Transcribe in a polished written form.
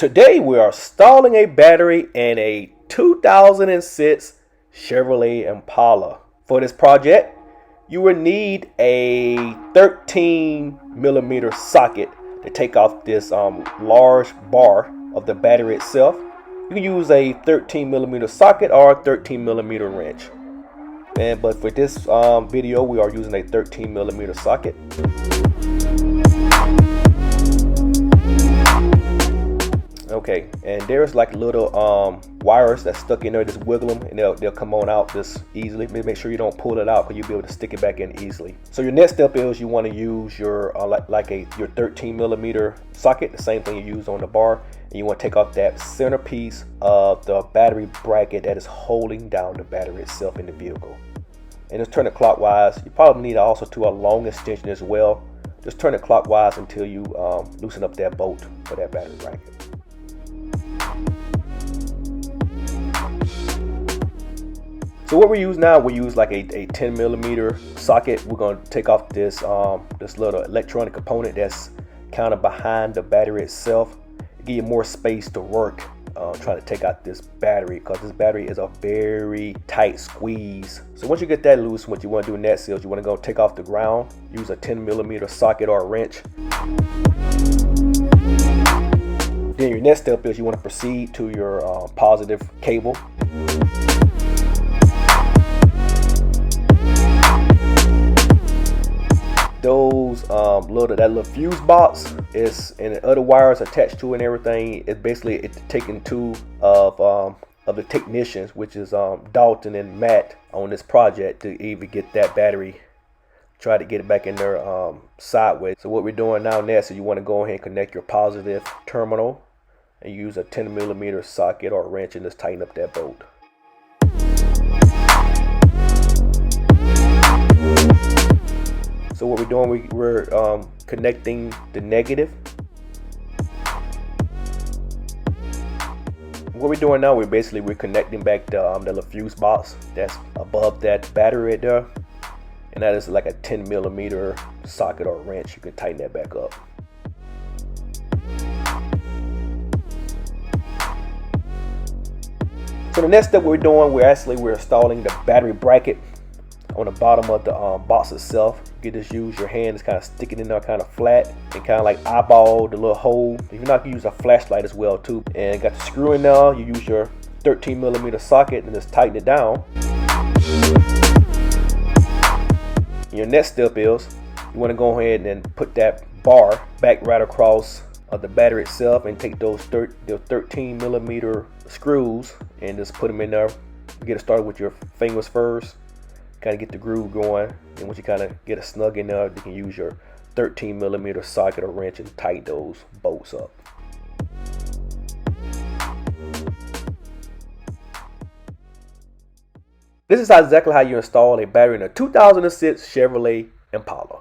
Today we are installing a battery in a 2006 Chevrolet Impala. For this project, you will need a 13mm socket to take off this large bar of the battery itself. You can use a 13mm socket or a 13mm wrench. But for this video, we are using a 13mm socket. Okay, and there's like little wires that's stuck in there. Just wiggle them and they'll come on out just easily. Make sure you don't pull it out because you'll be able to stick it back in easily. So your next step is you want to use your your 13mm socket, the same thing you use on the bar, and you want to take off that centerpiece of the battery bracket that is holding down the battery itself in the vehicle. And just turn it clockwise. You probably need also to a long extension as well. Just turn it clockwise until you loosen up that bolt for that battery bracket. So what we use now, we use like a 10mm socket. We're going to take off this this little electronic component that's kind of behind the battery itself. Give you more space to work trying to take out this battery, because this battery is a very tight squeeze. So once you get that loose, what you want to do next is you want to go take off the ground. Use a 10mm socket or a wrench. Then your next step is you want to proceed to your positive cable. Those that little fuse box is, and the other wires attached to it and everything. It's basically taken two of the technicians, which is Dalton and Matt, on this project to even get that battery, try to get it back in there sideways. So what we're doing now next is you want to go ahead and connect your positive terminal and use a 10mm socket or a wrench and just tighten up that bolt. So what we're doing, we're connecting the negative. What we're doing now, we're connecting back the little fuse box that's above that battery right there, and that is like a 10mm socket or wrench. You can tighten that back up. So the next step we're doing, we're installing the battery bracket on the bottom of the box itself. You can just use your hand, just kind of stick it in there kind of flat and kind of like eyeball the little hole. If you're not, you use a flashlight as well too. And got the screw in there. You use your 13mm socket and just tighten it down. And your next step is you want to go ahead and put that bar back right across the battery itself, and take those 13mm screws and just put them in there. Get it started with your fingers first. Kind of get the groove going, and once you kind of get it snug in there, you can use your 13mm socket or wrench and tighten those bolts up. This is exactly how you install a battery in a 2006 Chevrolet Impala.